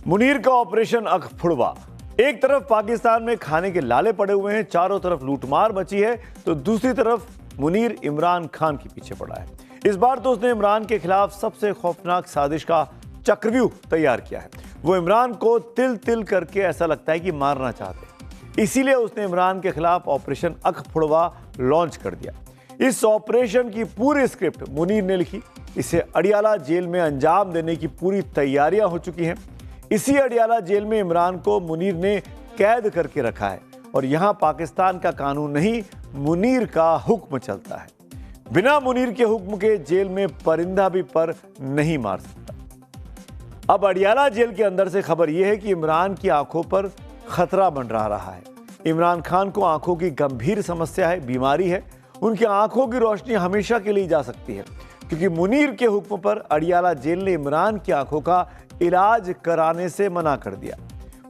मुनीर का ऑपरेशन अखफुड़वा। एक तरफ पाकिस्तान में खाने के लाले पड़े हुए हैं, चारों तरफ लूटमार मची है, तो दूसरी तरफ मुनीर इमरान खान के पीछे पड़ा है। इस बार तो उसने इमरान के खिलाफ सबसे खौफनाक साजिश का चक्रव्यूह तैयार किया है। वो इमरान को तिल तिल करके ऐसा लगता है कि मारना चाहते हैं। इसीलिए उसने इमरान के खिलाफ ऑपरेशन अखफुड़वा लॉन्च कर दिया। इस ऑपरेशन की पूरी स्क्रिप्ट मुनीर ने लिखी। इसे अडियाला जेल में अंजाम देने की पूरी तैयारियां हो चुकी हैं। इसी अडियाला जेल में इमरान को मुनीर ने कैद करके रखा है और यहां पाकिस्तान का कानून नहीं, मुनीर का हुक्म चलता है। बिना मुनीर के हुक्म के जेल में परिंदा भी पर नहीं मार सकता। अब अडियाला जेल के अंदर से खबर यह है कि इमरान की आंखों पर खतरा मंडरा रहा है। इमरान खान को आंखों की गंभीर समस्या है, बीमारी है। उनकी आंखों की रोशनी हमेशा के लिए जा सकती है, क्योंकि मुनीर के हुक्म पर अडियाला जेल ने इमरान की आंखों का इलाज कराने से मना कर दिया।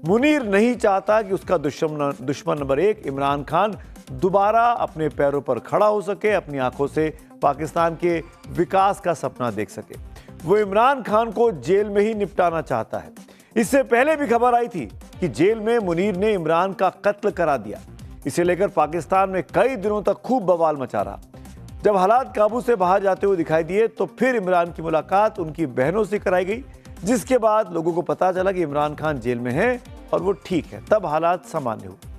मुनीर नहीं चाहता कि उसका दुश्मन नंबर 1 इमरान खान दोबारा अपने पैरों पर खड़ा हो सके, अपनी आंखों से पाकिस्तान के विकास का सपना देख सके। वो इमरान खान को जेल में ही निपटाना चाहता है। इससे पहले भी खबर आई थी कि जेल में मुनीर ने इमरान का कत्ल करा दिया। इसे लेकर पाकिस्तान में कई दिनों तक खूब बवाल मचा रहा। जब हालात काबू से बाहर जाते हुए दिखाई दिए तो फिर इमरान की मुलाकात उनकी बहनों से कराई गई, जिसके बाद लोगों को पता चला कि इमरान खान जेल में है और वो ठीक है। तब हालात सामान्य हुए।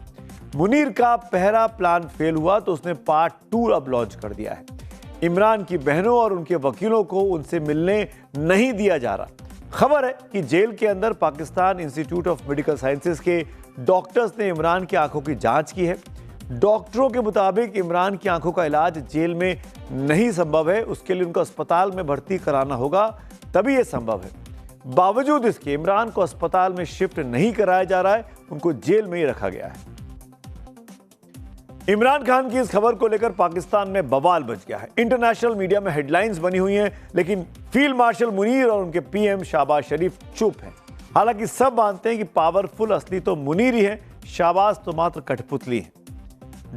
मुनीर का पहला प्लान फेल हुआ तो उसने पार्ट 2 अब लॉन्च कर दिया है। इमरान की बहनों और उनके वकीलों को उनसे मिलने नहीं दिया जा रहा। खबर है कि जेल के अंदर Pakistan institute of medical sciences के डॉक्टर्स ने इमरान की आंखों की जांच की है। डॉक्टरों के मुताबिक इमरान की आंखों का इलाज जेल में नहीं संभव है। उसके लिए उनको अस्पताल में भर्ती कराना होगा, तभी यह संभव है। बावजूद इसके इमरान को अस्पताल में शिफ्ट नहीं कराया जा रहा है, उनको जेल में ही रखा गया है। इमरान खान की इस खबर को लेकर पाकिस्तान में बवाल मच गया है। इंटरनेशनल मीडिया में हेडलाइंस बनी हुई हैं, लेकिन फील्ड मार्शल मुनीर और उनके पीएम शहबाज शरीफ चुप हैं। हालांकि सब मानते हैं कि पावरफुल असली तो मुनीर ही है, शहबाज तो मात्र कठपुतली है।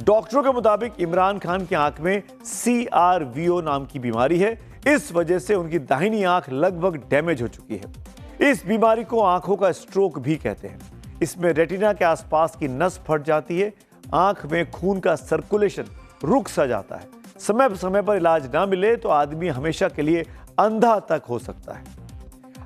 डॉक्टरों के मुताबिक इमरान खान की आंख में CRVO नाम की बीमारी है। इस वजह से उनकी दाहिनी आंख लगभग डैमेज हो चुकी है। इस बीमारी को आंखों का स्ट्रोक भी कहते हैं। इसमें रेटिना के आसपास की नस फट जाती है, आंख में खून का सर्कुलेशन रुक सा जाता है। समय समय पर इलाज ना मिले तो आदमी हमेशा के लिए अंधा तक हो सकता है।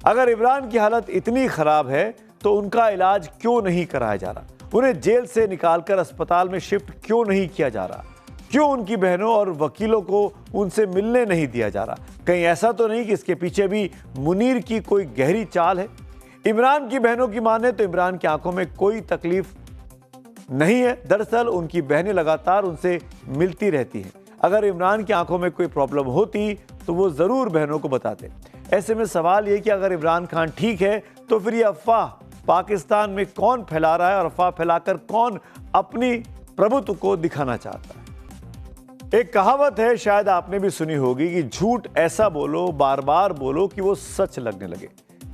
अगर इमरान की हालत इतनी खराब है तो उनका इलाज क्यों नहीं कराया जा रहा? उन्हें जेल से निकालकर अस्पताल में शिफ्ट क्यों नहीं किया जा रहा? क्यों उनकी बहनों और वकीलों को उनसे मिलने नहीं दिया जा रहा? कहीं ऐसा तो नहीं कि इसके पीछे भी मुनीर की कोई गहरी चाल है? इमरान की बहनों की माने तो इमरान की आंखों में कोई तकलीफ नहीं है। दरअसल उनकी बहनें लगातार उनसे मिलती रहती हैं। अगर इमरान की आंखों में कोई प्रॉब्लम होती तो वो जरूर बहनों को बताते। ऐसे में सवाल ये कि अगर इमरान खान ठीक है तो फिर ये अफवाह पाकिस्तान में कौन फैला रहा है और अफवाह फैलाकर कौन अपनी प्रभुत्व को दिखाना चाहता है? एक कहावत है, शायद आपने भी सुनी होगी, कि झूठ ऐसा बोलो, बार बार बोलो कि वो सच लगने लगे।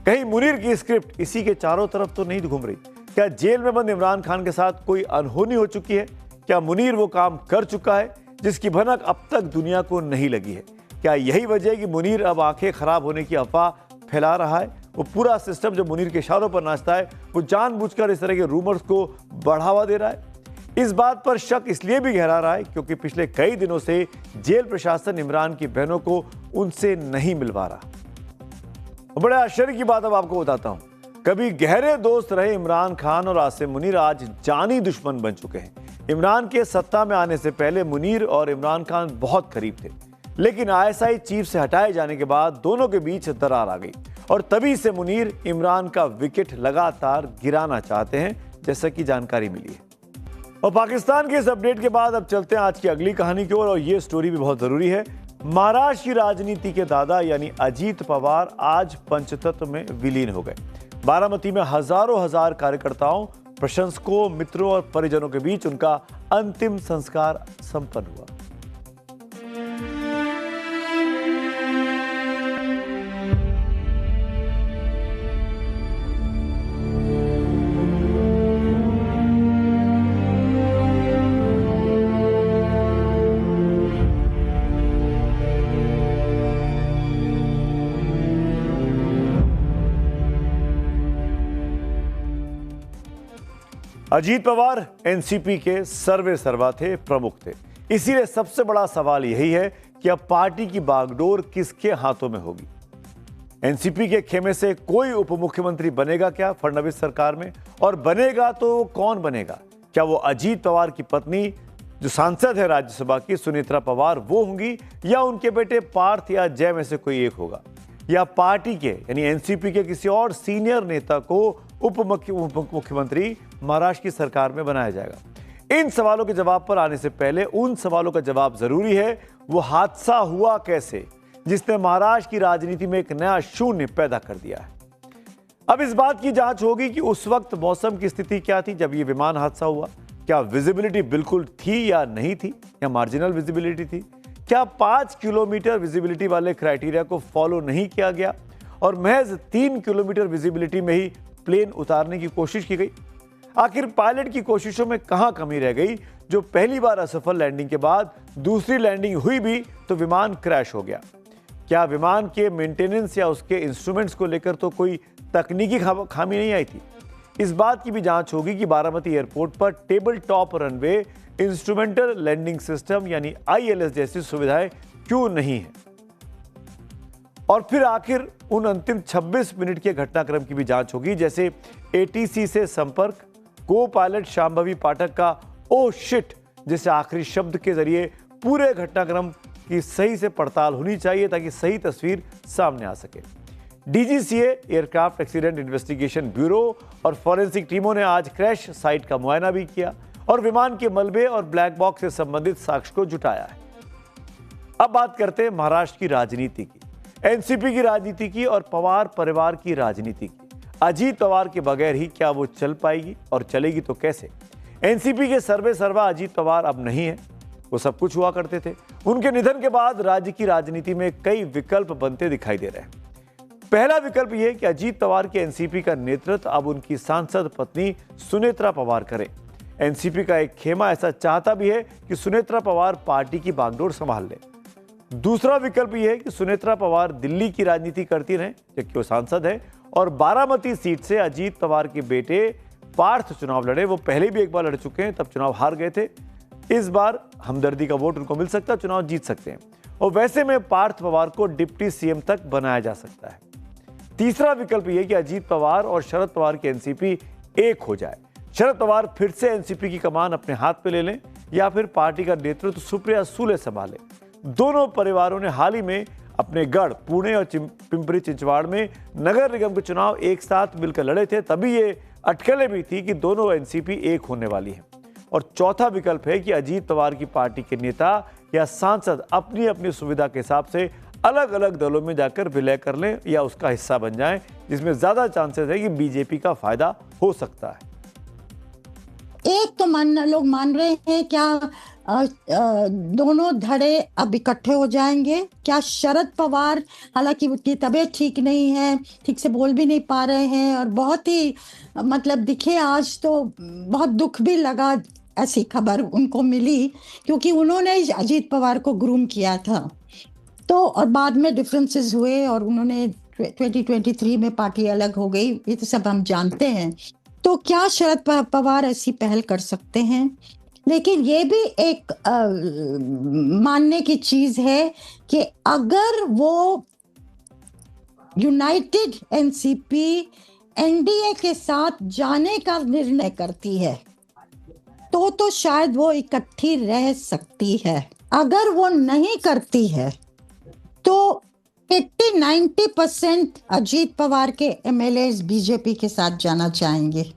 कहीं मुनीर की स्क्रिप्ट इसी के चारों तरफ तो नहीं घूम रही? क्या जेल में बंद इमरान खान के साथ कोई अनहोनी हो चुकी है? क्या मुनीर वो काम कर चुका है जिसकी भनक अब तक दुनिया को नहीं लगी है? क्या यही वजह है कि मुनीर अब आंखें खराब होने की अफवाह फैला रहा है? वो पूरा सिस्टम जो मुनीर के इशारों पर नाचता है, वो जानबूझकर इस तरह के रूमर्स को बढ़ावा दे रहा है। इस बात पर शक इसलिए भी गहरा रहा है क्योंकि पिछले कई दिनों से जेल प्रशासन इमरान की बहनों को उनसे नहीं मिलवा रहा। बड़े आश्चर्य की बात अब आपको बताता हूं। कभी गहरे दोस्त रहे इमरान खान और आसिम मुनीर आज जानी दुश्मन बन चुके हैं। इमरान के सत्ता में आने से पहले मुनीर और इमरान खान बहुत करीब थे, लेकिन ISI चीफ से हटाए जाने के बाद दोनों के बीच दरार आ गई और तभी से मुनीर इमरान का विकेट लगातार गिराना चाहते हैं, जैसा कि जानकारी मिली है। और पाकिस्तान के इस अपडेट के बाद अब चलते हैं आज की अगली कहानी की ओर, और ये स्टोरी भी बहुत जरूरी है। महाराष्ट्र की राजनीति के दादा यानी अजीत पवार आज पंचतत्व में विलीन हो गए। बारामती में हजारों हजार कार्यकर्ताओं, प्रशंसकों, मित्रों और परिजनों के बीच उनका अंतिम संस्कार संपन्न हुआ। अजीत पवार एनसीपी के सर्वे सर्वा थे, प्रमुख थे। इसीलिए सबसे बड़ा सवाल यही है कि अब पार्टी की बागडोर किसके हाथों में होगी। एनसीपी के खेमे से कोई उप मुख्यमंत्री बनेगा क्या फडणवीस सरकार में, और बनेगा तो कौन बनेगा? क्या वो अजीत पवार की पत्नी जो सांसद है राज्यसभा की सुनेत्रा पवार वो होंगी, या उनके बेटे पार्थ या जय में से कोई एक होगा, या पार्टी के यानी एनसीपी के किसी और सीनियर नेता को उप मुख्यमंत्री महाराष्ट्र की सरकार में बनाया जाएगा? इन सवालों के जवाब पर आने से पहले उन सवालों का जवाब जरूरी है, वो हादसा हुआ कैसे जिसने महाराष्ट्र की राजनीति में एक नया शून्य पैदा कर दिया है। अब इस बात की जांच होगी कि उस वक्त मौसम की स्थिति क्या थी जब ये विमान हादसा हुआ। क्या विजिबिलिटी बिल्कुल थी या नहीं थी, या मार्जिनल विजिबिलिटी थी? क्या 5 किलोमीटर विजिबिलिटी वाले क्राइटेरिया को फॉलो नहीं किया गया और महज 3 किलोमीटर विजिबिलिटी में ही प्लेन उतारने की कोशिश की गई? आखिर पायलट की कोशिशों में कहां कमी रह गई जो पहली बार असफल लैंडिंग के बाद दूसरी लैंडिंग हुई भी तो विमान क्रैश हो गया? क्या विमान के मेंटेनेंस या उसके इंस्ट्रूमेंट्स को लेकर तो कोई तकनीकी खामी नहीं आई थी? इस बात की भी जांच होगी कि बारामती एयरपोर्ट पर table top runway, instrumental landing system यानी आईएलएस जैसी सुविधाएं क्यों नहीं है। और फिर आखिर उन अंतिम 26 मिनट के घटनाक्रम की भी जांच होगी, जैसे एटीसी से संपर्क, को पायलट शांभवी पाठक का ओ शिट जैसे आखिरी शब्द के जरिए पूरे घटनाक्रम की सही से पड़ताल होनी चाहिए ताकि सही तस्वीर सामने आ सके। DGCA aircraft accident investigation bureau और फॉरेंसिक टीमों ने आज क्रैश साइट का मुआयना भी किया और विमान के मलबे और ब्लैक बॉक्स से संबंधित साक्ष्य को जुटाया है। अब बात करते हैं महाराष्ट्र की राजनीति की, एनसीपी की राजनीति की और पवार परिवार की राजनीति की। अजीत पवार के बगैर ही क्या वो चल पाएगी, और चलेगी तो कैसे? एनसीपी के सर्वे सर्वा अजीत पवार अब नहीं है, वो सब कुछ हुआ करते थे। उनके निधन के बाद राज्य की राजनीति में कई विकल्प बनते दिखाई दे रहे हैं। पहला विकल्प यह कि अजीत पवार के एनसीपी का नेतृत्व अब उनकी सांसद पत्नी सुनेत्रा पवार करे। एनसीपी का एक खेमा ऐसा चाहता भी है कि सुनेत्रा पवार पार्टी की बागडोर संभाल ले। दूसरा विकल्प यह है कि सुनेत्रा पवार दिल्ली की राजनीति करती रहें क्योंकि वो सांसद है, और बारामती सीट से अजीत पवार के बेटे पार्थ चुनाव लड़े। वो पहले भी एक बार लड़ चुके हैं, तब चुनाव हार गए थे। इस बार हमदर्दी का वोट उनको मिल सकता है, चुनाव जीत सकते हैं, और वैसे में पार्थ पवार को डिप्टी सीएम तक बनाया जा सकता है। तीसरा विकल्प यह कि अजीत पवार और शरद पवार की एनसीपी एक हो जाए, शरद पवार फिर से एनसीपी की कमान अपने हाथ पे ले लें, या फिर पार्टी का नेतृत्व सुप्रिया सुले संभाले। दोनों परिवारों ने हाल ही में अपने गढ़ पुणे और पिंपरी चिंचवाड़ में नगर निगम के चुनाव एक साथ मिलकर लड़े थे, तभी ये अटकलें भी थी कि दोनों एनसीपी एक होने वाली है। और चौथा विकल्प है कि अजीत पवार की पार्टी के नेता या सांसद अपनी अपनी सुविधा के हिसाब से अलग अलग दलों में जाकर विलय कर लें या उसका हिस्सा बन जाएं, जिसमें ज्यादा चांसेस है कि बीजेपी का फायदा हो सकता है। एक तो लोग मान रहे हैं क्या दोनों धड़े अब इकट्ठे हो जाएंगे? क्या शरद पवार, हालांकि उनकी तबीयत ठीक नहीं है, ठीक से बोल भी नहीं पा रहे हैं और बहुत ही मतलब दिखे आज, तो बहुत दुख भी लगा ऐसी खबर उनको मिली, क्योंकि उन्होंने अजीत पवार को ग्रूम किया था। तो और बाद में डिफरेंसेस हुए और उन्होंने 2023 में पार्टी अलग हो गई, ये तो सब हम जानते हैं। तो क्या शरद पवार ऐसी पहल कर सकते हैं? लेकिन ये भी एक मानने की चीज है कि अगर वो यूनाइटेड एनसीपी एनडीए के साथ जाने का निर्णय करती है तो शायद वो इकट्ठी रह सकती है। अगर वो नहीं करती है तो 80-90% अजीत पवार के एमएलए बीजेपी के साथ जाना चाहेंगे।